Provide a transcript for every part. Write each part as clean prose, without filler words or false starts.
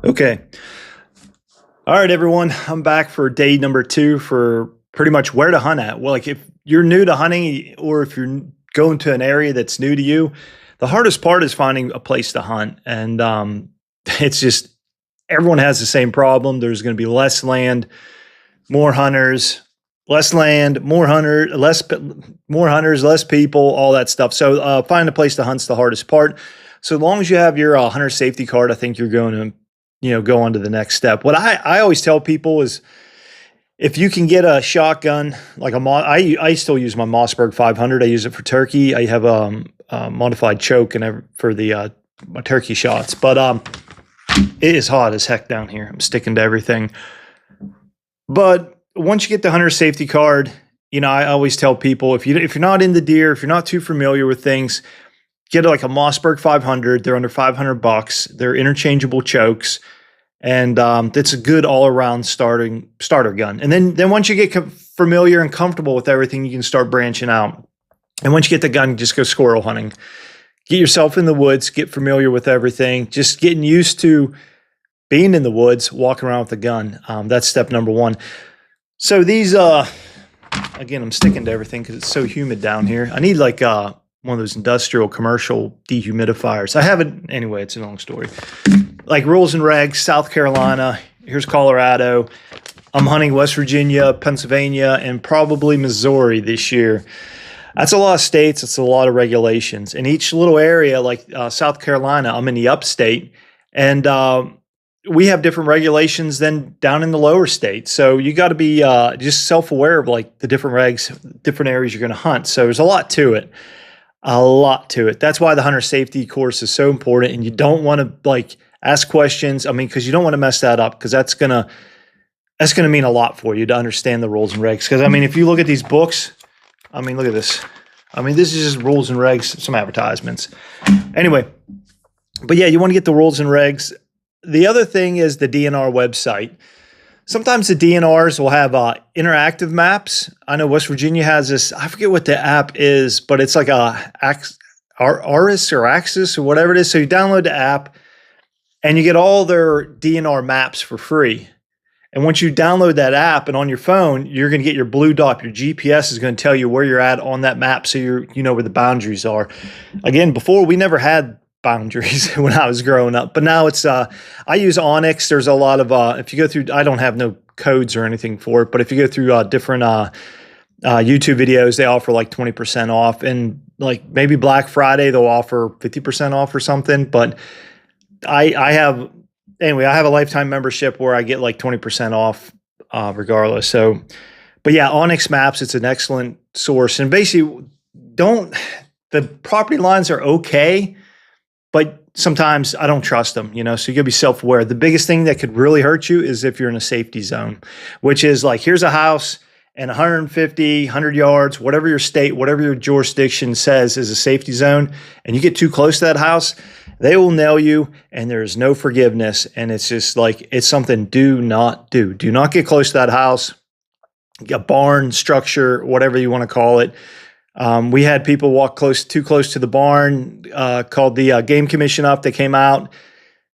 Okay. All right, everyone. I'm back for day number two for pretty much where to hunt at. Well, like if you're new to hunting or if you're going to an area that's new to you, the hardest part is finding a place to hunt. And it's just everyone has the same problem. There's going to be less land, more hunters, less land, more hunters, less people, all that stuff. So finding a place to hunt's the hardest part. So as long as you have your hunter safety card, I think you're going to go on to the next step. What I always tell people is if you can get a shotgun, like I still use my Mossberg 500. I use it for turkey. I have a modified choke and for the my turkey shots. But it is hot as heck down here. I'm sticking to everything. But once you get the hunter safety card, I always tell people if you're not into deer, if you're not too familiar with things, get like a Mossberg 500. They're under $500. They're interchangeable chokes, and it's a good all-around starter gun. And then once you get familiar and comfortable with everything, you can start branching out. And once you get the gun, just go squirrel hunting. Get yourself in the woods, get familiar with everything. Just getting used to being in the woods, walking around with a gun. That's step number one. So these, again, I'm sticking to everything because it's so humid down here. I need like one of those industrial commercial dehumidifiers. I have it anyway. It's a long story. Like rules and regs, South Carolina. Here's Colorado. I'm hunting West Virginia, Pennsylvania, and probably Missouri this year. That's a lot of states. It's a lot of regulations. In each little area, like South Carolina, I'm in the upstate, and we have different regulations than down in the lower states. So you got to be just self-aware of like the different regs, different areas you're going to hunt. So there's a lot to it. A lot to it. That's why the hunter safety course is so important. And you don't want to like ask questions. I mean, because you don't want to mess that up, because that's gonna mean a lot for you to understand the rules and regs. Because I mean, if you look at these books, I mean, look at this. I mean, this is just rules and regs, some advertisements. Anyway, but yeah, you want to get the rules and regs. The other thing is the DNR website. Sometimes the DNRs will have interactive maps. I know West Virginia has this. I forget what the app is, but it's like Aris or Axis or whatever it is. So you download the app and you get all their DNR maps for free. And once you download that app and on your phone, you're going to get your blue dot. Your GPS is going to tell you where you're at on that map, so you know where the boundaries are. Again, before we never had boundaries when I was growing up, but now it's I use onX. There's a lot of if you go through, I don't have no codes or anything for it, but if you go through different YouTube videos, they offer like 20% off, and like maybe Black Friday they'll offer 50% off or something. But I have a lifetime membership where I get like 20% off regardless. So, but yeah, onX Maps, it's an excellent source. And basically, the property lines are okay, but sometimes I don't trust them, so you gotta be self-aware. The biggest thing that could really hurt you is if you're in a safety zone, which is like, here's a house and 150, 100 yards, whatever your state, whatever your jurisdiction says is a safety zone, and you get too close to that house, they will nail you and there's no forgiveness. And it's just like, it's something do not do. Do not get close to that house, a barn, structure, whatever you want to call it. We had people walk too close to the barn, called the Game Commission up. They came out.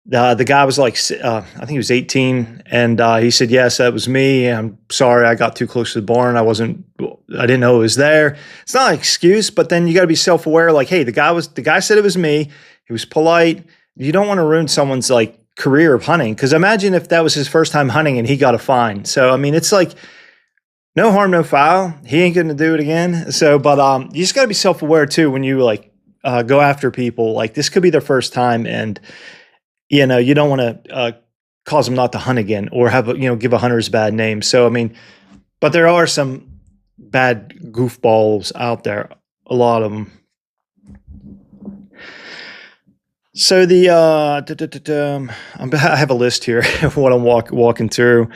The guy was like, I think he was 18. And he said, yes, that was me. I'm sorry. I got too close to the barn. I didn't know it was there. It's not an excuse, but then you got to be self-aware. Like, hey, the guy said it was me. He was polite. You don't want to ruin someone's like career of hunting. Cause imagine if that was his first time hunting and he got a fine. So, I mean, it's like, no harm, no foul. He ain't going to do it again. So, but you just got to be self-aware too when you like go after people. Like this could be their first time, and you don't want to cause them not to hunt again or have give a hunter's bad name. So, I mean, but there are some bad goofballs out there, a lot of them. So the I have a list here of what I'm walking through.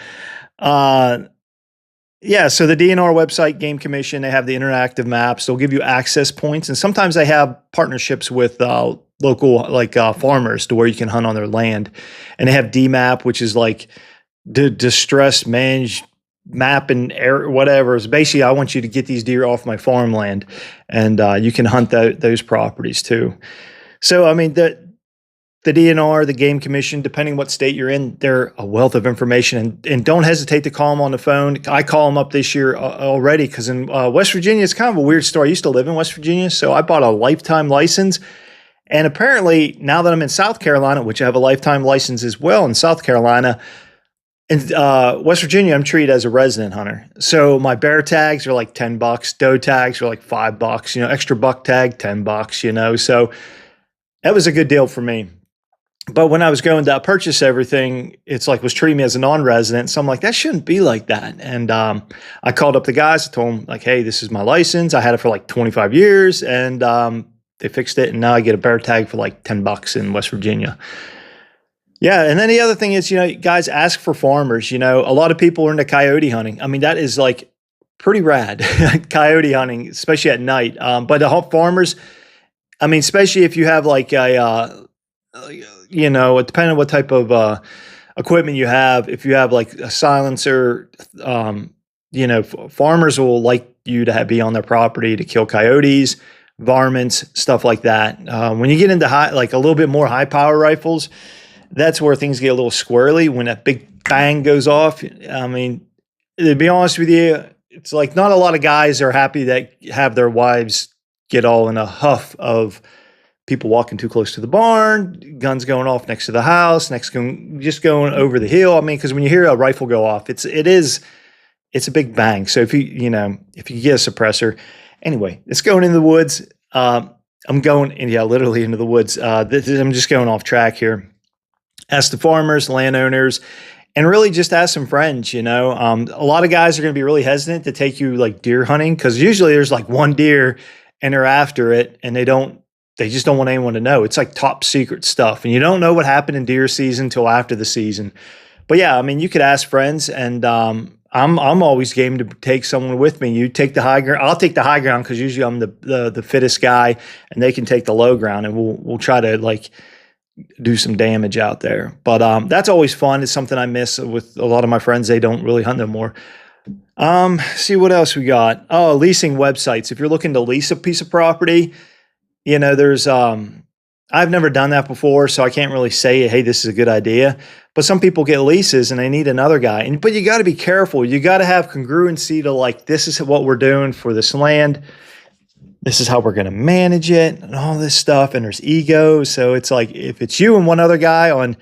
Yeah, so the DNR website, Game Commission, they have the interactive maps. They'll give you access points, and sometimes they have partnerships with local farmers to where you can hunt on their land. And they have DMAP, which is like distress managed map and air, whatever. It's basically, I want you to get these deer off my farmland, and you can hunt those properties too. So, I mean, the DNR, the Game Commission, depending what state you're in, they're a wealth of information. And don't hesitate to call them on the phone. I call them up this year already because in West Virginia, it's kind of a weird story. I used to live in West Virginia, so I bought a lifetime license. And apparently, now that I'm in South Carolina, which I have a lifetime license as well in South Carolina, in West Virginia, I'm treated as a resident hunter. So my bear tags are like $10. Doe tags are like $5. Extra buck tag, $10. So that was a good deal for me. But when I was going to purchase everything, it's like was treating me as a non-resident. So I'm like, that shouldn't be like that. And I called up the guys. I told them like, hey, this is my license. I had it for like 25 years, and they fixed it. And now I get a bear tag for like $10 in West Virginia. Yeah, and then the other thing is, guys, ask for farmers. A lot of people are into coyote hunting. I mean, that is like pretty rad, coyote hunting, especially at night. But the farmers, I mean, especially if you have like a, depending on what type of equipment you have, if you have like a silencer, farmers will like you to be on their property to kill coyotes, varmints, stuff like that. When you get into a little bit more high power rifles, that's where things get a little squirrely when that big bang goes off. I mean, to be honest with you, it's like not a lot of guys are happy that have their wives get all in a huff of people walking too close to the barn, guns going off next to the house, just going over the hill. I mean, because when you hear a rifle go off, it's a big bang. So if you get a suppressor, anyway, it's going in the woods. I'm going literally into the woods. I'm just going off track here. Ask the farmers, landowners, and really just ask some friends. A lot of guys are going to be really hesitant to take you like deer hunting because usually there's like one deer and they're after it, and they just don't want anyone to know. It's like top secret stuff, and you don't know what happened in deer season until after the season. But yeah, I mean, you could ask friends, and I'm always game to take someone with me. You take the high ground. I'll take the high ground because usually I'm the fittest guy, and they can take the low ground, and we'll try to like do some damage out there. But that's always fun. It's something I miss with a lot of my friends. They don't really hunt no more. See what else we got. Oh, leasing websites. If you're looking to lease a piece of property, there's I've never done that before, so I can't really say, hey, this is a good idea. But some people get leases and they need another guy. But you got to be careful. You got to have congruency to like, this is what we're doing for this land. This is how we're going to manage it and all this stuff. And there's ego. So it's like, if it's you and one other guy on,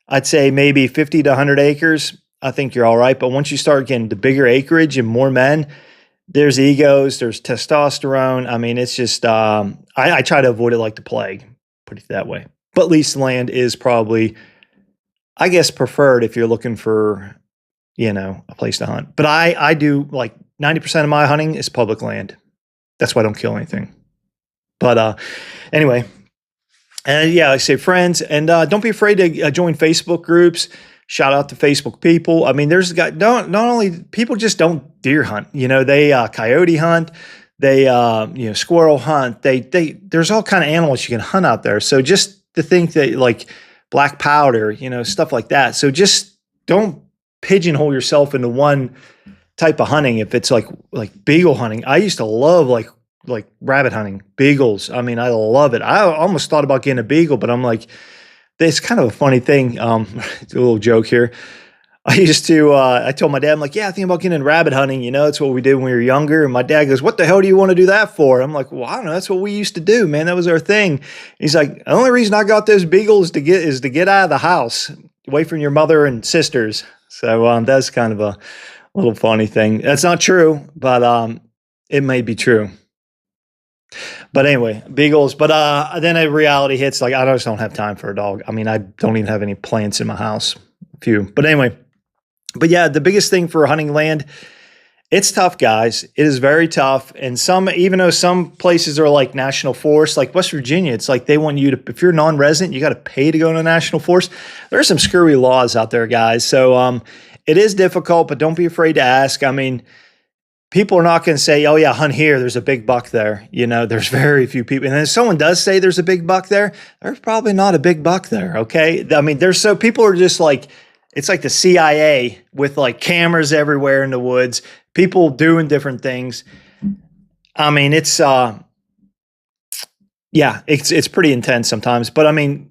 I'd say maybe 50 to 100 acres, I think you're all right. But once you start getting the bigger acreage and more men, there's egos, there's testosterone. I mean, it's just, I try to avoid it like the plague, put it that way. But leased land is probably, I guess, preferred if you're looking for, a place to hunt. But I do like 90% of my hunting is public land. That's why I don't kill anything. But anyway, and yeah, I say friends, and don't be afraid to join Facebook groups. Shout out to Facebook people. I mean, not only people just don't deer hunt. They coyote hunt. They squirrel hunt. There's all kind of animals you can hunt out there. So just to think that like black powder, stuff like that. So just don't pigeonhole yourself into one type of hunting. If it's like beagle hunting, I used to love like rabbit hunting, beagles. I mean, I love it. I almost thought about getting a beagle, but I'm like, it's kind of a funny thing. It's a little joke here. I told my dad, I'm like, yeah, I think about getting rabbit hunting. That's what we did when we were younger. And my dad goes, what the hell do you want to do that for? I'm like, well, I don't know. That's what we used to do, man. That was our thing. He's like, the only reason I got those beagles is to get out of the house, away from your mother and sisters. So that's kind of a little funny thing. That's not true, but it may be true. But anyway, beagles. But then a reality hits. Like, I just don't have time for a dog. I mean, I don't even have any plants in my house. A few. But anyway. But yeah, the biggest thing for hunting land, it's tough, guys. It is very tough. And even though some places are like national forest, like West Virginia, it's like they want you to, if you're non-resident, you got to pay to go to a national forest. There are some screwy laws out there, guys. So it is difficult, but don't be afraid to ask. I mean, people are not going to say, oh yeah, hunt here, there's a big buck there. There's very few people. And if someone does say there's a big buck there, there's probably not a big buck there, okay? I mean, people are just like, it's like the CIA with like cameras everywhere in the woods, people doing different things. I mean, it's pretty intense sometimes, but I mean,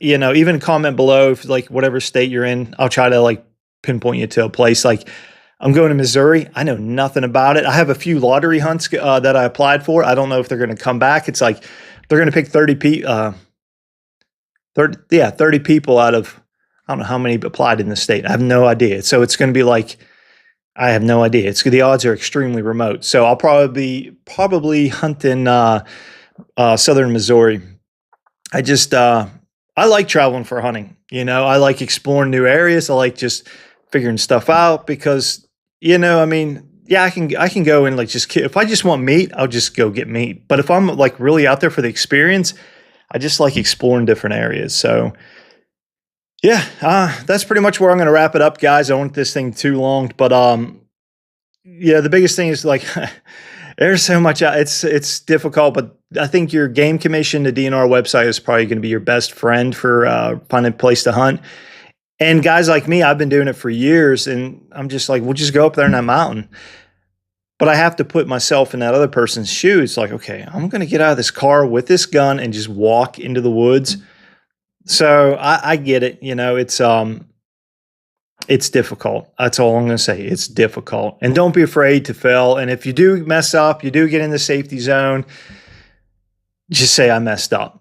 even comment below if like whatever state you're in. I'll try to like pinpoint you to a place. Like I'm going to Missouri. I know nothing about it. I have a few lottery hunts that I applied for. I don't know if they're going to come back. It's like they're going to pick 30 people out of, I don't know how many applied in the state. I have no idea. So it's going to be like, I have no idea. The odds are extremely remote. So I'll probably hunt in southern Missouri. I like traveling for hunting. I like exploring new areas. I like just figuring stuff out because, I mean, yeah, I can go and like if I just want meat, I'll just go get meat. But if I'm like really out there for the experience, I just like exploring different areas. So yeah, that's pretty much where I'm going to wrap it up, guys. I don't want this thing too long, but yeah, the biggest thing is like there's so much. It's difficult, but I think your game commission, the DNR website, is probably going to be your best friend for finding a place to hunt. And guys like me, I've been doing it for years, and I'm just like, we'll just go up there in that mountain. But I have to put myself in that other person's shoes. Like, okay, I'm going to get out of this car with this gun and just walk into the woods. So I get it. It's difficult. That's all I'm going to say. It's difficult. And don't be afraid to fail. And if you do mess up, you do get in the safety zone, just say I messed up.